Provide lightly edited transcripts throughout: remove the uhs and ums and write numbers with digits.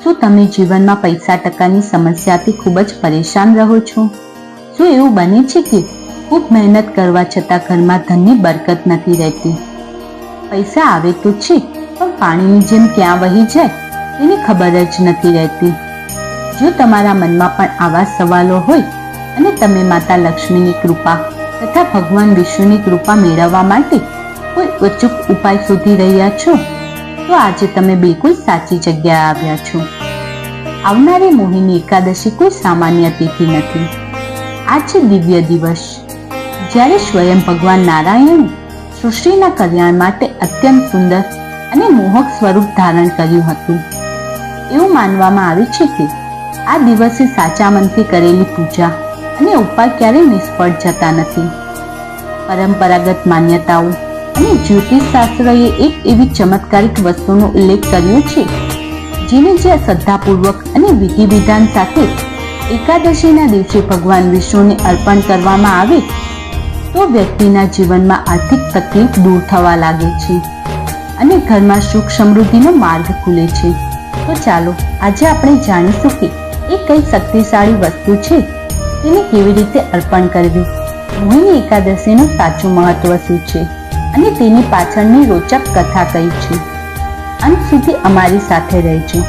શું તમે જીવનમાં પૈસા ટકાની સમસ્યાથી ખૂબ જ પરેશાન રહો છો? શું એવું બને છે કે ખૂબ મહેનત કરવા છતાં ઘરમાં ધનની બરકત નથી રહેતી? પૈસા આવે તો છે પણ પાણીની જેમ ક્યાં વહી જાય તેની ખબર જ નથી રહેતી. જો તમારા મનમાં પણ આવા સવાલો હોય અને તમે માતા લક્ષ્મીની કૃપા તથા ભગવાન વિષ્ણુની કૃપા મેળવવા માટે કોઈ અચૂક ઉપાય શોધી રહ્યા છો, તો આજે તમે બિલકુલ સાચી જગ્યાએ આવ્યા છો. આવનારી મોહિની એકાદશી કોઈ સામાન્ય તિથિ નથી. આ છે દિવ્ય દિવસ જ્યારે સ્વયં ભગવાન નારાયણે સૃષ્ટિના કલ્યાણ માટે અત્યંત સુંદર અને મોહક સ્વરૂપ ધારણ કર્યું હતું. એવું માનવામાં આવે છે કે આ દિવસે સાચા મનથી કરેલી પૂજા અને ઉપાય ક્યારેય નિષ્ફળ જતા નથી. પરંપરાગત માન્યતાઓ અને જ્યોતિષ શાસ્ત્રએ એક એવી ચમત્કારિક વસ્તુનો ઉલ્લેખ કર્યો છે જેને જે શ્રદ્ધાપૂર્વક અને વિધિ વિધાન સાથે એકાદશીના દિવસે ભગવાન વિષ્ણુને અર્પણ કરવામાં આવે તો વ્યક્તિના જીવનમાં આર્થિક તકલીફ દૂર થવા લાગે છે અને ઘરમાં સુખ સમૃદ્ધિનો માર્ગ ખુલે છે. તો ચાલો આજે આપણે જાણીશું કે એ કઈ શક્તિશાળી વસ્તુ છે તેને કેવી રીતે અર્પણ કરવી, મોહિની એકાદશીનું સાચું મહત્વ શું છે અને તેની પાછળની રોચક કથા કઈ છે. અંત સુધી અમારી સાથે રહેજો,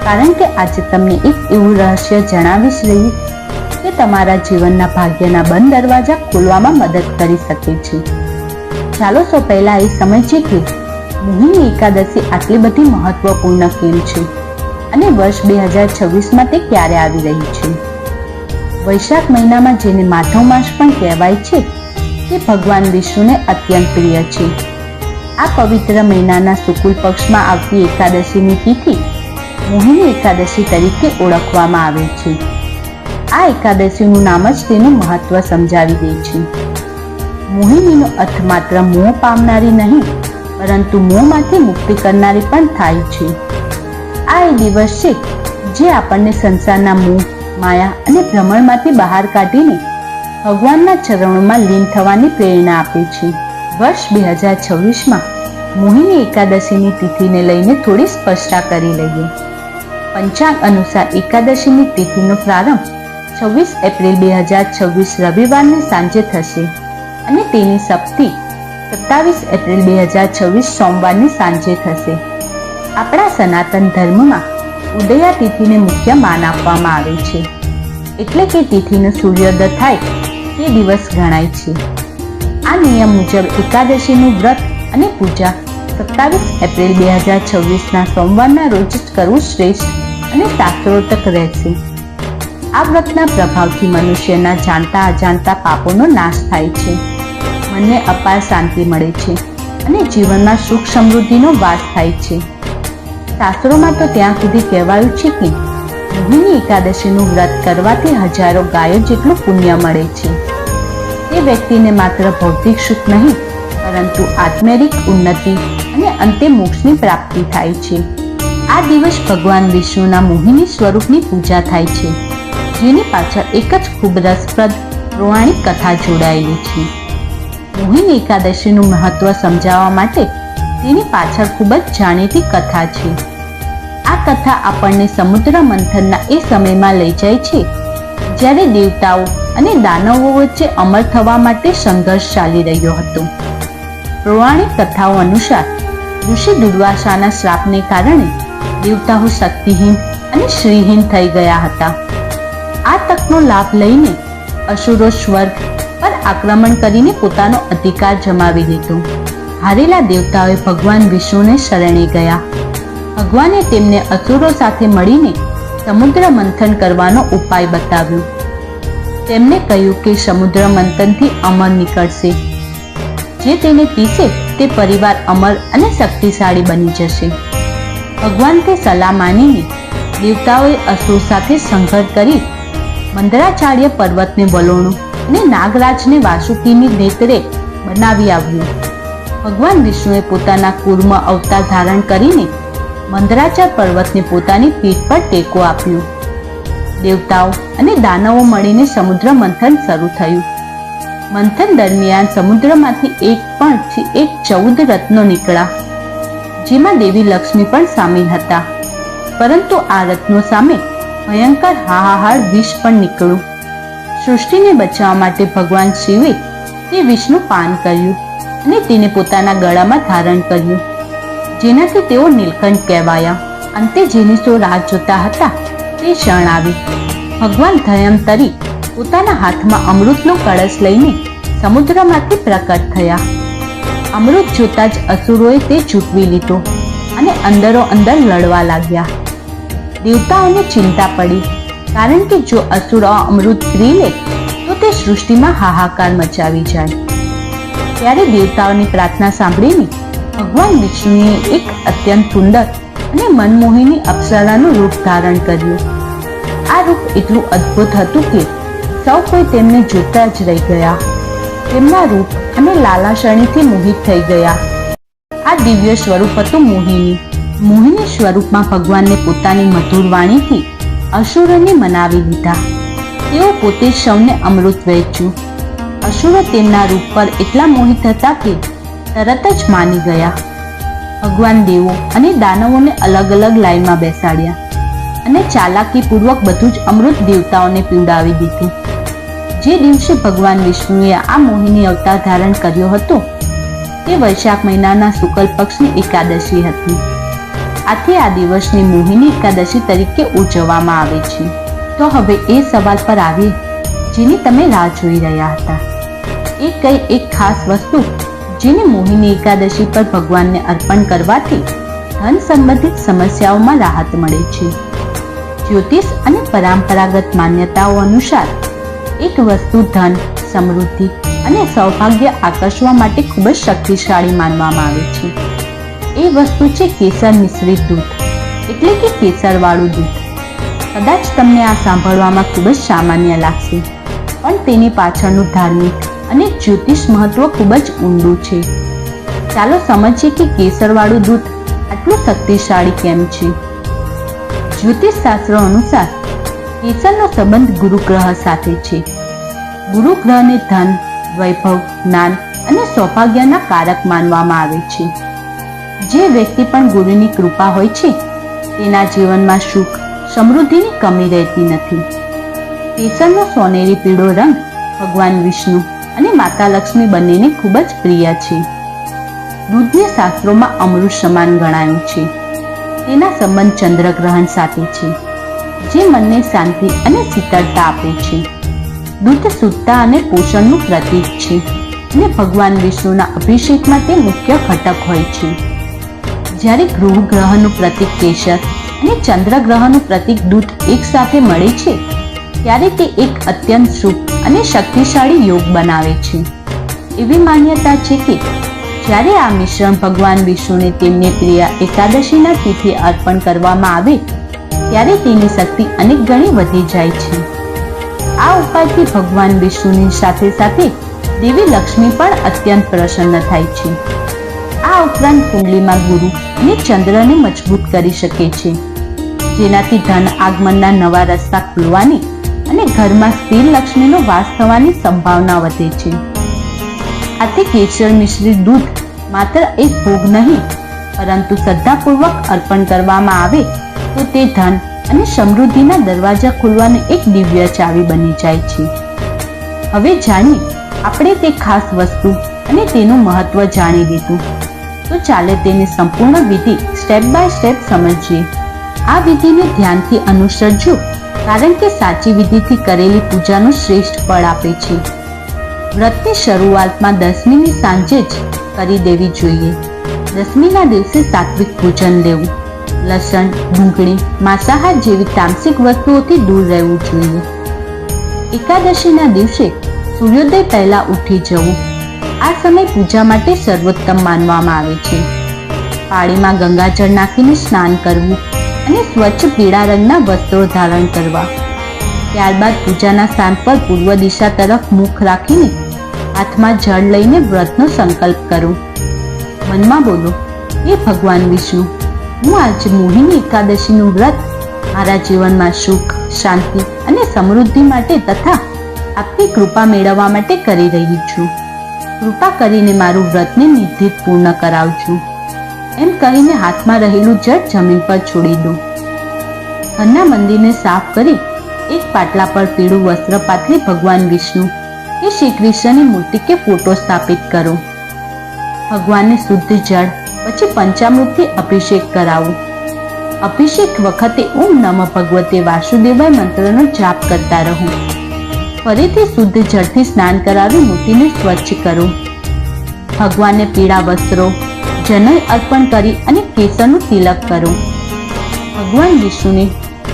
કારણ કે આજે તમને એક એવું રહસ્ય જણાવીશ રહી કે તમારા જીવનના ભાગ્યના બંધ દરવાજા ખોલવામાં મદદ કરી શકે છે. ચાલો સૌ પહેલા એ સમજીએ કે મોહિની એકાદશી આટલી બધી મહત્વપૂર્ણ કેમ છે અને વર્ષ 2026માં તે ક્યારે આવી રહી છે. વૈશાખ મહિનામાં જેને માધવ માસ પણ કહેવાય છે તે ભગવાન વિષ્ણુને અત્યંત પ્રિય છે. આ પવિત્ર મહિનાના શુક્લ પક્ષમાં આવતી એકાદશીની તિથિ મોહિની એકાદશી તરીકે ઓળખવામાં આવે છે. આ એકાદશીનું નામ જ તેનું મહત્વ સમજાવી દે છે. મોહિનીનો અર્થ માત્ર મોહ પામનારી નહીં પરંતુ મોહમાંથી મુક્તિ કરનારી પણ થાય છે. આ એ દિવસ છે જે આપણને સંસારના મોહ, માયા અને ભ્રમણમાંથી બહાર કાઢીને ભગવાનના ચરણોમાં લીન થવાની પ્રેરણા આપે છે. વર્ષ 2026માં મોહિની એકાદશીની તિથિને લઈને થોડી સ્પષ્ટતા કરી લઈએ. પંચાંગ અનુસાર એકાદશીની તિથિનો પ્રારંભ 26 એપ્રિલ 2026 રવિવારની સાંજે થશે અને તેની સપ્તિ 27 એપ્રિલ 2026 સોમવારની સાંજે થશે. આપણા સનાતન ધર્મમાં ઉદયા તિથિને મુખ્ય માન આપવામાં આવે છે, એટલે કે તિથિનો સૂર્યોદય થાય તે દિવસ ગણાય છે. આ નિયમ મુજબ એકાદશીનું વ્રત અને પૂજા 27 એપ્રિલ 2026ના સોમવારના રોજ જ કરવું શ્રેષ્ઠ અને શાસ્ત્રોક્ત રહેશે. આ વ્રતના પ્રભાવથી મનુષ્યના જાણતા અજાણતા પાપોનો નાશ થાય છે, મનને અપાર શાંતિ મળે છે અને જીવનમાં સુખ સમૃદ્ધિનો વાસ થાય છે. શાસ્ત્રોમાં તો ત્યાં સુધી કહેવાયું છે કે મોહિની એકાદશીનું વ્રત કરવાથી હજારો ગાયો જેટલું પુણ્ય મળે છે. તે વ્યક્તિને માત્ર ભૌતિક સુખ નહીં પરંતુ આત્મિક ઉન્નતિ અને અંતે મોક્ષની પ્રાપ્તિ થાય છે. આ દિવસ ભગવાન વિષ્ણુના મોહિની સ્વરૂપની પૂજા થાય છે, જેની પાછળ એક જ ખૂબ રસપ્રદ પૌરાણિક કથા જોડાયેલી છે. મોહિની એકાદશીનું મહત્વ સમજાવવા માટે તેની પાછળ ખૂબ જ જાણીતી કથા છે. આ કથા આપણને સમુદ્ર મંથનના એ સમયમાં લઈ જાય છે જ્યારે દેવતાઓ અને દાનવો વચ્ચે અમર થવા માટે સંઘર્ષ ચાલી રહ્યો હતો. પૌરાણિક કથાઓ અનુસાર ઋષિ દુર્વાસાના શ્રાપને કારણે દેવતાઓ શક્તિહીન અને શ્રીહીન થઈ ગયા હતા. આ તકનો લાભ લઈને અસુરો સ્વર્ગ પર આક્રમણ કરીને પોતાનો અધિકાર જમાવી લીધો. હારેલા દેવતાઓએ ભગવાન વિષ્ણુને શરણે ગયા. ભગવાને તેમને અસુરો સાથે મળીને સમુદ્ર મંથન કરવાનો ઉપાય બતાવ્યો. તેમને કહ્યું કે સમુદ્ર મંથનથી અમર નીકળશે, જે તેને પીશે તે પરિવાર અમર અને શક્તિશાળી બની જશે. ભગવાન તે સલાહ માનીને દેવતાઓએ અસુર સાથે સંઘર્ષ કરી મંદરાચાર્ય પર્વતને વલોણો અને નાગરાજને વાસુકીની નેત્રે બનાવી આવ્યું. ભગવાન વિષ્ણુએ પોતાના કૂર્મ અવતાર ધારણ કરીને મંદરાચલ પર્વતને પોતાની પીઠ પર ટેકો આપ્યો. દેવતાઓ અને દાનવો મળીને સમુદ્ર મંથન શરૂ થયું. મંથન દરમિયાન સમુદ્રમાંથી 14 રત્નો નીકળ્યા, જેમાં દેવી લક્ષ્મી પણ સામેલ હતા. પરંતુ આ રત્નો સામે ભયંકર હાહાકાર વિષ પણ નીકળ્યું. સૃષ્ટિને બચાવવા માટે ભગવાન શિવે તે વિષનું પાન કર્યું અને તેને પોતાના ગળામાં ધારણ કર્યું, જેનાથી તેઓ નીલકંઠ કહેવાયા. અંતે જેની સો રાહ જોતા હતા તે ક્ષણ આવી. ભગવાન ધન્વંતરી પોતાના હાથમાં અમૃતનો કળશ લઈને સમુદ્રમાંથી પ્રકટ થયા. અમૃત જોતા જ અસુરોએ તે ઝૂંટવી લીધો અને અંદરો અંદર લડવા લાગ્યા. દેવતાઓને ચિંતા પડી, કારણ કે જો અસુરો અમૃત પી લે તો તે સૃષ્ટિમાં હાહાકાર મચાવી જાય. ત્યારે દેવતાઓની પ્રાર્થના સાંભળીને ભગવાન વિષ્ણુએ એક અત્યંત સુંદર અને મનમોહિની અપ્સરાનું રૂપ ધારણ કર્યું. આ રૂપ એટલું અદ્ભુત હતું કે સૌ કોઈ તેમને જોતા જ રહી ગયા. તેમના રૂપ અને લાલાશણીથી મોહિત થઈ ગયા. આ દિવ્ય સ્વરૂપ હતું મોહિની. મોહિની સ્વરૂપમાં ભગવાનને પોતાની મધુર વાણીથી અસુરોને મનાવી લીધા. તેઓ પોતે જ સૌને અમૃત વહેંચ્યું. અસુરો તેમના રૂપ પર એટલા મોહિત હતા કે તરત જ માની ગયા. ભગવાન દેવો અને દાનવોને અલગ અલગ લાઈનમાં બેસાડ્યા અને ચાલાકીપૂર્વક બધું જ અમૃત દેવતાઓને પીવડાવી દીધું. જે દિવસે ભગવાન વિષ્ણુએ આ મોહિની અવતાર ધારણ કર્યો હતો તે વૈશાખ મહિનાના શુક્લ પક્ષની એકાદશી હતી. આથી આ દિવસની મોહિની એકાદશી તરીકે ઉજવવામાં આવે છે. તો હવે એ સવાલ પર આવીએ જેની તમે રાહ જોઈ રહ્યા હતા. એ કઈ એક ખાસ વસ્તુ જેને મોહિની એકાદશી પર ભગવાનને અર્પણ કરવાથી ધન સંબંધિત સમસ્યાઓમાં રાહત મળે છે. જ્યોતિષ અને પરંપરાગત માન્યતાઓ અનુસાર એક વસ્તુ ધન, સમૃદ્ધિ અને સૌભાગ્ય આકર્ષવા માટે ખૂબ જ શક્તિશાળી માનવામાં આવે છે. એ વસ્તુ છે કેસર મિશ્રિત દૂધ, એટલે કે કેસરવાળું દૂધ. કદાચ તમને આ સાંભળવામાં ખૂબ જ સામાન્ય લાગશે, પણ તેની પાછળનું ધાર્મિક અને જ્યોતિષ મહત્વ ખૂબ જ ઊંડું છે. ચાલો સમજીએ કે કેસરવાળું દૂધ આટલું શક્તિશાળી કેમ છે. જ્યોતિષ શાસ્ત્રો અનુસાર કેસરનો સંબંધ ગુરુ ગ્રહ સાથે છે. ગુરુ ગ્રહને ધન, વૈભવ, જ્ઞાન અને સૌભાગ્યના કારક માનવામાં આવે છે. જે વ્યક્તિ પણ ગુરુની કૃપા હોય છે તેના જીવનમાં સુખ, સમૃદ્ધિની કમી રહેતી નથી. કેસરનો સોનેરી પીળો રંગ ભગવાન વિષ્ણુ અને માતા લક્ષ્મી બંનેને ખૂબ જ પ્રિય છે. દૂધને શાસ્ત્રોમાં અમૃત સમાન ગણાયું છે. તેના સંબંધ ચંદ્રગ્રહણ સાથે છે, જે મનને શાંતિ અને શીતળતા આપે છે. દૂધ શુદ્ધતા અને પોષણનું પ્રતીક છે અને ભગવાન વિષ્ણુના અભિષેકમાં તે મુખ્ય ઘટક હોય છે. જ્યારે ગૃહ ગ્રહનું પ્રતીક કેસર અને ચંદ્રગ્રહનું પ્રતીક દૂધ એક સાથે મળે છે ત્યારે તે એક અત્યંત શુભ અને શક્તિશાળી યોગ બનાવે છે. એવી માન્યતા છે કે જ્યારે આ મિશ્રણ ભગવાન વિષ્ણુને તેમની પ્રિય એકાદશીના તિથિ અર્પણ કરવામાં આવે ત્યારે તેની શક્તિ અનેક ગણી વધી જાય છે. આ ઉપાયથી ભગવાન વિષ્ણુની સાથે સાથે દેવી લક્ષ્મી પણ અત્યંત પ્રસન્ન થાય છે. આ ઉપરાંત કુંડલીમાં ગુરુ અને ચંદ્રને મજબૂત કરી શકે છે, જેનાથી ધન આગમનના નવા રસ્તા ખુલવાની અને ઘરમાં સ્થિર લક્ષ્મીનો વાસ થવાની સંભાવના વધે છે. આથી કેસર મિશ્રિત દૂધ માત્ર એક ભોગ નહીં, પરંતુ શ્રદ્ધાપૂર્વક અર્પણ કરવામાં આવે તો તે ધન અને સમૃદ્ધિના દરવાજા ખોલવાની એક દિવ્ય ચાવી બની જાય છે. હવે જાણીએ આપણે તે ખાસ વસ્તુ અને તેનું મહત્વ જાણી લીધું, તો ચાલે તેની સંપૂર્ણ વિધિ સ્ટેપ બાય સ્ટેપ સમજીએ. આ વિધિને ધ્યાનથી અનુસરજો, કારણ કે સાચી વિધિથી કરેલી પૂજાનું શ્રેષ્ઠ ફળ આપે છે. વ્રતની શરૂઆતમાં દસમીની સાંજે જ કરી દેવી જોઈએ. દસમીના દિવસે સાત્વિક ભોજન લેવું, લસણ, ડુંગળી, માંસાહાર જેવી તામસિક વસ્તુઓથી દૂર રહેવું જોઈએ. એકાદશીના દિવસે સૂર્યોદય પહેલા ઉઠી જવું. આ સમય પૂજા માટે સર્વોત્તમ માનવામાં આવે છે. પાણીમાં ગંગાજળ નાખીને સ્નાન કરવું અને સ્વચ્છ પીળા રંગના વસ્ત્રો ધારણ કરવા. ત્યારબાદ પૂજાના સ્થાન પર પૂર્વ દિશા તરફ મુખ રાખીને હાથમાં જળ લઈને વ્રતનો સંકલ્પ કરો. મનમાં બોલો, હે ભગવાન વિષ્ણુ, હું આજે મોહિની એકાદશીનું વ્રત મારા જીવનમાં સુખ, શાંતિ અને સમૃદ્ધિ માટે તથા આપની કૃપા મેળવવા માટે કરી રહી છું. કૃપા કરીને મારું વ્રતને નિર્ધિત પૂર્ણ કરાવજો. એમ કહીને હાથમાં રહેલું જળ જમીન પર છોડી દો ઘરના મંદિરને સાફ કરી એક પાટલા પર પીળું વસ્ત્ર પાથરી ભગવાન વિષ્ણુ કે શ્રી કૃષ્ણની મૂર્તિ કે ફોટો સ્થાપિત કરો. ભગવાનને શુદ્ધ જળ પછી પંચામૃતથી અભિષેક કરાવો. અભિષેક વખતે ઓમ નમઃ ભગવતે વાસુદેવાય મંત્રનો જાપ કરતા રહો. ફરીથી શુદ્ધ જળથી સ્નાન કરાવી મૂર્તિને સ્વચ્છ કરો. ભગવાનને પીળા વસ્ત્રો, જનોઈ અર્પણ કરી અને કેસરનું તિલક કરો. ભગવાન વિષ્ણુને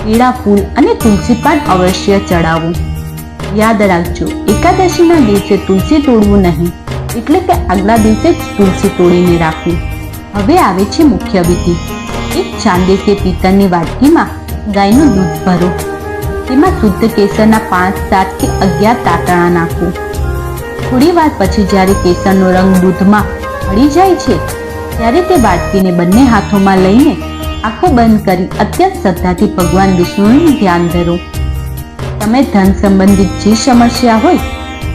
પીળા ફૂલ અને તુલસી પાન અવશ્ય ચડાવો. યાદ રાખજો, એકાદશીના દિવસે તુલસી તોડવું નહીં, એટલે કે આગલા દિવસે જ તુલસી તોડીને રાખવી. હવે આવે છે મુખ્ય વિધિ. એક ચાંદી કે પિત્તળની વાટકીમાં ગાયનું દૂધ ભરો. તેમાં શુદ્ધ કેસરના 5, 7 કે 11 તાંતણા નાખો. થોડી વાર પછી જ્યારે કેસરનો રંગ દૂધમાં ભળી જાય છે, ત્યારે તે વાટકીને બંને હાથોમાં લઈને આંખો બંધ કરી અત્યંત શ્રદ્ધાથી ભગવાન વિષ્ણુનું ધ્યાન ધરો. તમે ધન સંબંધિત જે સમસ્યા હોય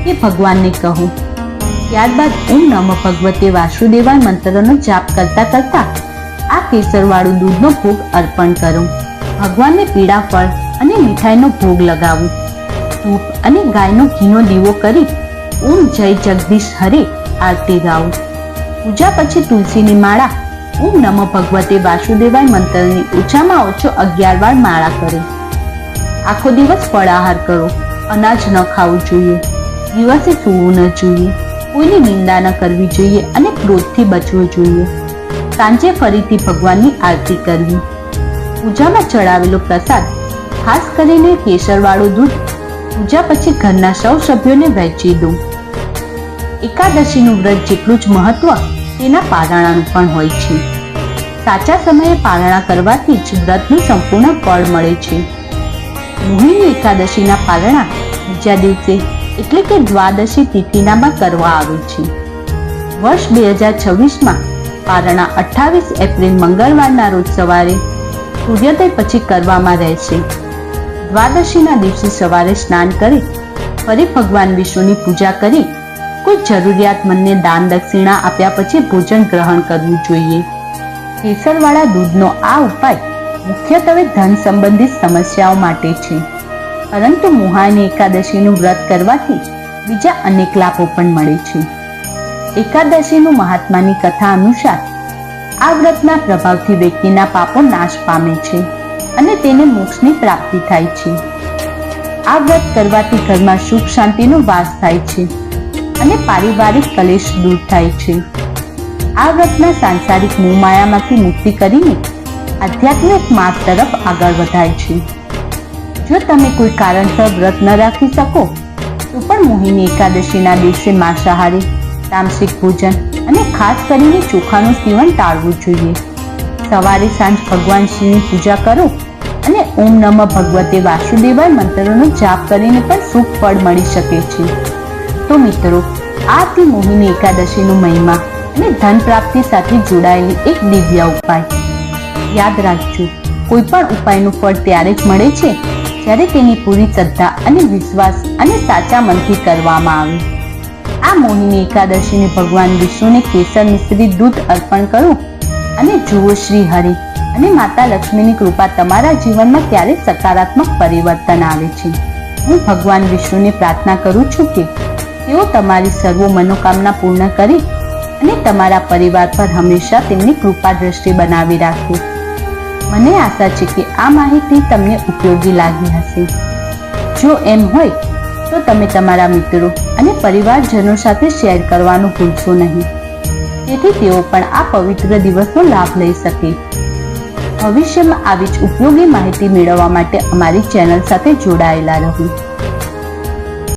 તે ભગવાનને કહો. ત્યારબાદ ઓમ નમઃ ભગવતે વાસુદેવાય મંત્રનો જાપ કરતા કરતા આ કેસરવાળું દૂધનો ભોગ અર્પણ કરો. ભગવાનને પીળા ફળ અને મીઠાઈનો ભોગ લગાવો. ધૂપ અને ગાયનો ઘીનો દીવો કરી ઓમ જય જગદીશ હરે આરતી ગાઓ. પૂજા પછી તુલસીની માળા ઓમ નમઃ ભગવતે વાસુદેવાય મંત્રની ઓછામાં ઓછો 11 વાર માળા કરો. આખો દિવસ ફળાહાર કરો. અનાજ ન ખાવું જોઈએ. દિવસે સૂવું ન જોઈએ. કોઈની નિંદા ન કરવી જોઈએ અને ક્રોધથી બચવું જોઈએ. સાંજે ફરીથી ભગવાનની આરતી કરવી. પૂજામાં ચડાવેલો પ્રસાદ, ખાસ કરીને કેસરવાળું દૂધ, પૂજા પછી ઘરના સૌ સભ્યોને વહેંચી દો. એકાદશીનું વ્રત જેટલું જ મહત્વ તેના પારણાનું પણ હોય છે. સાચા સમયે પારણા કરવાથી જ વ્રતનું સંપૂર્ણ ફળ મળે છે. મોહિની એકાદશીના પારણા બીજા દિવસે એટલે કે દ્વાદશી તિથિનામાં કરવા આવે છે. વર્ષ 2026માં પારણા 28 એપ્રિલ મંગળવારના રોજ સવારે સૂર્યોદય પછી કરવામાં રહેશે. દ્વાદશીના દિવસે સવારે સ્નાન કરી ફરી ભગવાન વિષ્ણુની પૂજા કરી કોઈ જરૂરિયાતમંદને દાન દક્ષિણા આપ્યા પછી ભોજન ગ્રહણ કરવું જોઈએ. કેસરવાળા દૂધનો આ ઉપાય મુખ્યત્વે ધન સંબંધિત સમસ્યાઓ માટે છે, પરંતુ મોહાની એકાદશીનું વ્રત કરવાથી બીજા અનેક લાભો પણ મળે છે. એકાદશીનું મહાત્માની કથા અનુસાર આ વ્રતના પ્રભાવથી વ્યક્તિના પાપો નાશ પામે છે અને તેને મોક્ષની પ્રાપ્તિ થાય છે. આ વ્રત કરવાથી ઘરમાં સુખ શાંતિનો વાસ થાય છે અને પારિવારિક કલેશ દૂર થાય છે. આ વ્રતના સાંસારિક મોહમાયામાંથી મુક્તિ કરીને આધ્યાત્મિક માર્ગ તરફ આગળ વધાય છે. જો તમે કોઈ કારણસર વ્રત ન રાખી શકો તો પણ મોહિની એકાદશીના દિવસે માંસાહારી, તામસિક ભોજન અને ખાસ કરીને ચોખાનું સેવન ટાળવું જોઈએ. સવારે સાંજ ભગવાન શ્રીની પૂજા કરો અને ઓમ નમઃ ભગવતે વાસુદેવાય મંત્રનો જાપ કરીને પણ શુભ ફળ મળી શકે છે. તો મિત્રો, આ હતી મોહિની એકાદશીનો મહિમા અને ધન પ્રાપ્તિ સાથે જોડાયેલી એક દિવ્ય ઉપાય. યાદ રાખજો, કોઈ પણ ઉપાયનું ફળ ત્યારે જ મળે છે જ્યારે તેની પૂરી શ્રદ્ધા અને વિશ્વાસ અને સાચા મનથી કરવામાં આવે. આ મોહિની એકાદશીને ભગવાન વિષ્ણુને કેસર મિશ્રિત દૂધ અર્પણ કરો અને જુઓ શ્રી હરિ અને માતા લક્ષ્મીની કૃપા તમારા જીવનમાં ક્યારે સકારાત્મક પરિવર્તન આવે છે. હું ભગવાન વિષ્ણુને પ્રાર્થના કરું છું કે તેઓ તમારી સર્વ મનોકામના પૂર્ણ કરી અને તમારા પરિવાર પર હંમેશા તેમની કૃપા દ્રષ્ટિ બનાવી રાખે. મને આશા છે કે આ માહિતી તમને ઉપયોગી લાગી હશે. જો એમ હોય તો તમે તમારા મિત્રો અને પરિવારજનો સાથે શેર કરવાનું ભૂલશો નહીં, જેથી તેઓ પણ આ પવિત્ર દિવસનો લાભ લઈ શકે. ભવિષ્યમાં આવી જ ઉપયોગી માહિતી મેળવવા માટે અમારી ચેનલ સાથે જોડાયેલા રહો.